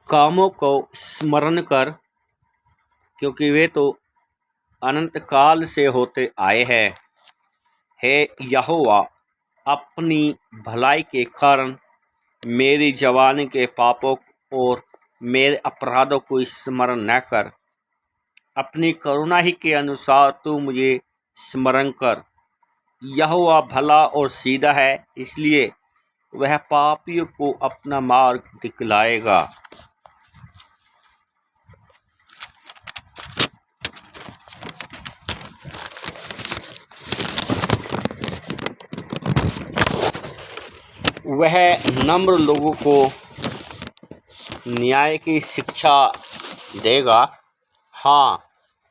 कामों को स्मरण कर, क्योंकि वे तो अनंत काल से होते आए हैं। हे यहोवा, अपनी भलाई के कारण मेरी जवानी के पापों और मेरे अपराधों को स्मरण न कर। अपनी करुणा ही के अनुसार तू मुझे स्मरण कर। यहोवा भला और सीधा है, इसलिए वह पापियों को अपना मार्ग दिखलाएगा। वह नम्र लोगों को न्याय की शिक्षा देगा। हाँ,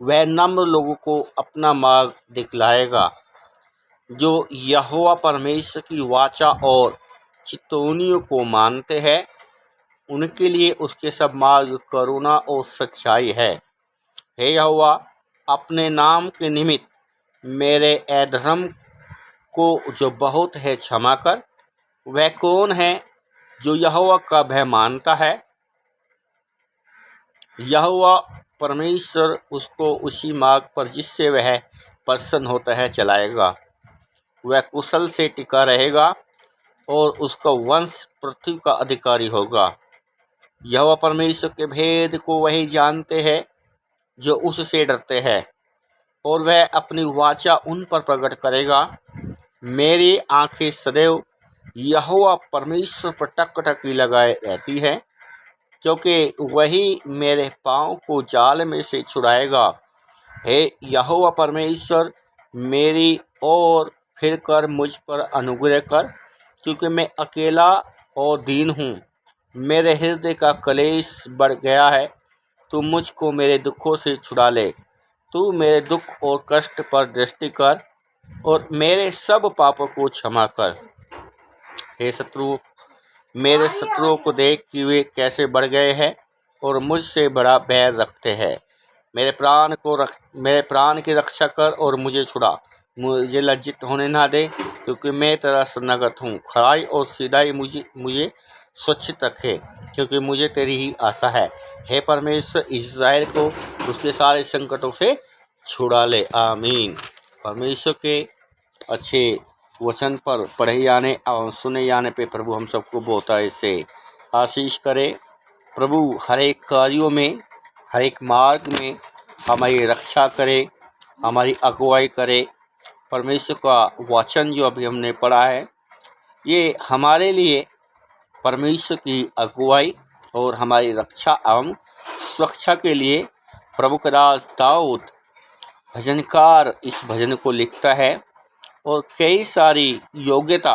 वह नम्र लोगों को अपना मार्ग दिखलाएगा। जो यहोवा परमेश्वर की वाचा और चितौनियों को मानते हैं, उनके लिए उसके सब मार्ग करुणा और सच्चाई है। हे यहोवा, अपने नाम के निमित्त मेरे अधर्म को जो बहुत है क्षमा कर। वह कौन है जो यहोवा का भय मानता है? यहोवा परमेश्वर उसको उसी मार्ग पर जिससे वह प्रसन्न होता है चलाएगा। वह कुशल से टिका रहेगा और उसका वंश पृथ्वी का अधिकारी होगा। यहोवा परमेश्वर के भेद को वही जानते हैं जो उससे डरते हैं, और वह अपनी वाचा उन पर प्रकट करेगा। मेरी आंखें सदैव यहोवा परमेश्वर पर टकटकी लगाए रहती है, क्योंकि वही मेरे पाँव को जाल में से छुड़ाएगा। हे यहोवा परमेश्वर, मेरी ओर फिर कर मुझ पर अनुग्रह कर, क्योंकि मैं अकेला और दीन हूँ। मेरे हृदय का क्लेश बढ़ गया है। तू मुझको मेरे दुखों से छुड़ा ले। तू मेरे दुख और कष्ट पर दृष्टि कर और मेरे सब पापों को क्षमा कर। हे शत्रु, मेरे शत्रुओं को देख कि वे कैसे बढ़ गए हैं और मुझसे बड़ा बैर रखते हैं। मेरे प्राण की रक्षा कर और मुझे छुड़ा। मुझे लज्जित होने ना दे, क्योंकि मैं तेरा शरणागत हूँ। खराई और सीधाई मुझे सुरक्षित रखे, क्योंकि मुझे तेरी ही आशा है। हे परमेश्वर, इस्राएल को उसके सारे संकटों से छुड़ा ले। आमीन। परमेश्वर के अच्छे वचन पर पढ़े जाने और सुने जाने पे प्रभु हम सबको बहुत ऐसे आशीष करे। प्रभु हर एक कार्यों में, हर एक मार्ग में हमारी रक्षा करे, हमारी अगुवाई करे। परमेश्वर का वचन जो अभी हमने पढ़ा है, ये हमारे लिए परमेश्वर की अगुवाई और हमारी रक्षा एवं सुरक्षा के लिए प्रभु का दास दाऊद भजनकार इस भजन को लिखता है, और कई सारी योग्यता,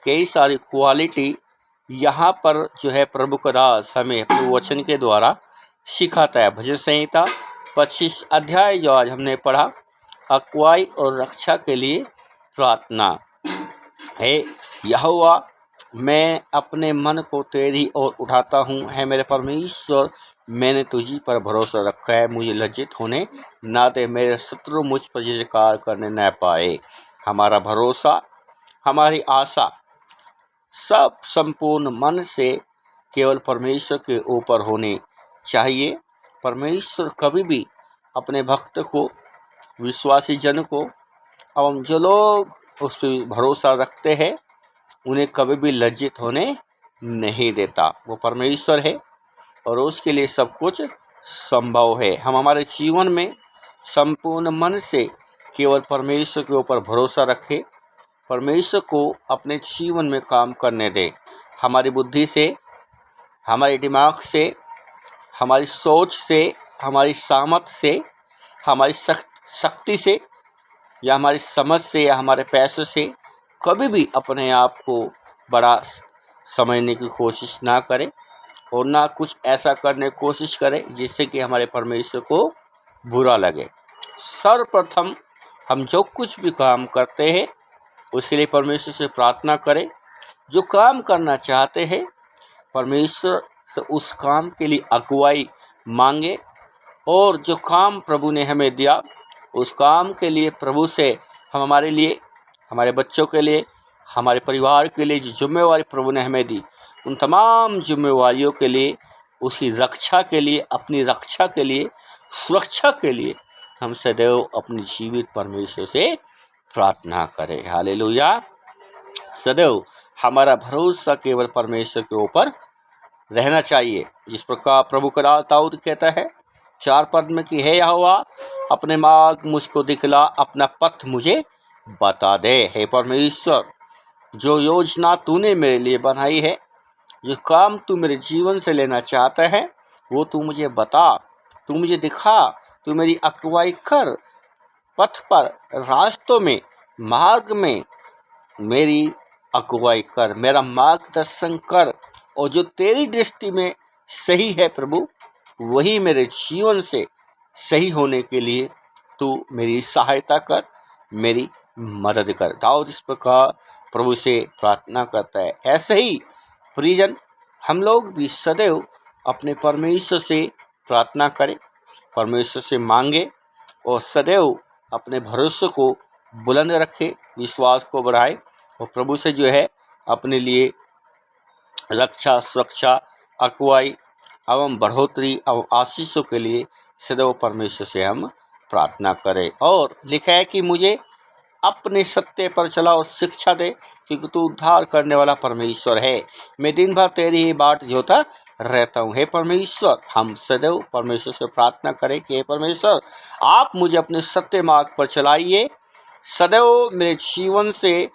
कई सारी क्वालिटी यहाँ पर जो है प्रभु का दास हमें अपने वचन के द्वारा सिखाता है। भजन संहिता 25 अध्याय जो आज हमने पढ़ा, अगुवाई और रक्षा के लिए प्रार्थना। हे यहोवा, मैं अपने मन को तेरी ओर उठाता हूँ। है मेरे परमेश्वर, मैंने तुझी पर भरोसा रखा है। मुझे लज्जित होने ना दे, मेरे शत्रु मुझ पर जयकार करने न पाए। हमारा भरोसा, हमारी आशा सब संपूर्ण मन से केवल परमेश्वर के ऊपर होनी चाहिए। परमेश्वर कभी भी अपने भक्त को, विश्वासी जन को एवं जो लोग उस पर भरोसा रखते हैं, उन्हें कभी भी लज्जित होने नहीं देता। वो परमेश्वर है और उसके लिए सब कुछ संभव है। हम हमारे जीवन में संपूर्ण मन से केवल परमेश्वर के ऊपर भरोसा रखें, परमेश्वर को अपने जीवन में काम करने दें। हमारी बुद्धि से, हमारे दिमाग से, हमारी सोच से, हमारी सामर्थ्य से, हमारी शक्ति से, या हमारी समझ से, या हमारे पैसों से कभी भी अपने आप को बड़ा समझने की कोशिश ना करें, और ना कुछ ऐसा करने की कोशिश करें जिससे कि हमारे परमेश्वर को बुरा लगे। सर्वप्रथम हम जो कुछ भी काम करते हैं उसके लिए परमेश्वर से प्रार्थना करें। जो काम करना चाहते हैं, परमेश्वर से उस काम के लिए अगुवाई मांगे, और जो काम प्रभु ने हमें दिया उस काम के लिए प्रभु से हम हमारे लिए, हमारे बच्चों के लिए, हमारे परिवार के लिए जो जिम्मेवारी प्रभु ने हमें दी उन तमाम जिम्मेवारियों के लिए, उसकी रक्षा के लिए, अपनी रक्षा के लिए, सुरक्षा के लिए हम सदैव अपने जीवित परमेश्वर से प्रार्थना करें। हालेलुया। सदैव हमारा भरोसा केवल परमेश्वर के ऊपर रहना चाहिए। जिस प्रकार प्रभु का दाऊद कहता है 4 पद में कि हे यहोवा, अपने मार्ग मुझको दिखला, अपना पथ मुझे बता दे। हे परमेश्वर, जो योजना तूने मेरे लिए बनाई है, जो काम तू मेरे जीवन से लेना चाहता है, वो तू मुझे बता, तू मुझे दिखा, तू मेरी अगुवाई कर, पथ पर, रास्तों में, मार्ग में मेरी अगुवाई कर, मेरा मार्गदर्शन कर, और जो तेरी दृष्टि में सही है प्रभु, वही मेरे जीवन से सही होने के लिए तू मेरी सहायता कर, मेरी मदद कर। दाऊद इस प्रकार प्रभु से प्रार्थना करता है। ऐसे ही प्रियजन, हम लोग भी सदैव अपने परमेश्वर से प्रार्थना करें, परमेश्वर से मांगे, और सदैव अपने भरोसे को बुलंद रखें, विश्वास को बढ़ाएं, और प्रभु से जो है अपने लिए रक्षा, सुरक्षा, अगुवाई एवं बढ़ोतरी एवं आशीषों के लिए सदैव परमेश्वर से हम प्रार्थना करें। और लिखा है कि मुझे अपने सत्य पर चला और शिक्षा दे, क्योंकि तू उद्धार करने वाला परमेश्वर है। मैं दिन भर तेरी ही बाट जोता रहता हूँ। हे परमेश्वर, हम सदैव परमेश्वर से प्रार्थना करें कि हे परमेश्वर, आप मुझे अपने सत्य मार्ग पर चलाइए, सदैव मेरे जीवन से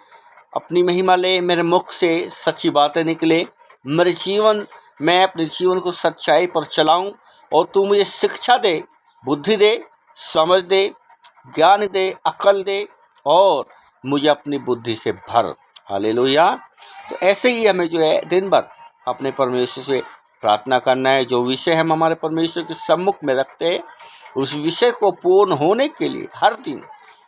अपनी महिमा ले, मेरे मुख से सच्ची बातें निकले, मेरे जीवन, मैं अपने जीवन को सच्चाई पर चलाऊं, और तू मुझे शिक्षा दे, बुद्धि दे, समझ दे, ज्ञान दे, अकल दे, और मुझे अपनी बुद्धि से भर। हालेलुया। तो ऐसे ही हमें जो है दिन भर अपने परमेश्वर से प्रार्थना करना है। जो विषय हम हमारे परमेश्वर के सम्मुख में रखते हैं, उस विषय को पूर्ण होने के लिए हर दिन,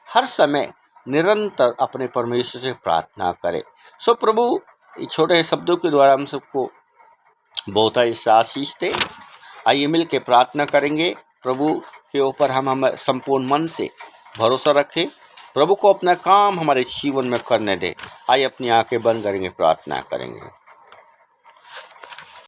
हर समय निरंतर अपने परमेश्वर से प्रार्थना करें। सो प्रभु छोटे शब्दों के द्वारा हम सबको बहुत ही आशीष दे। आइए मिल के प्रार्थना करेंगे। प्रभु के ऊपर हम संपूर्ण मन से भरोसा रखें, प्रभु को अपना काम हमारे जीवन में करने दें। आइए अपनी आंखें बंद करेंगे, प्रार्थना करेंगे।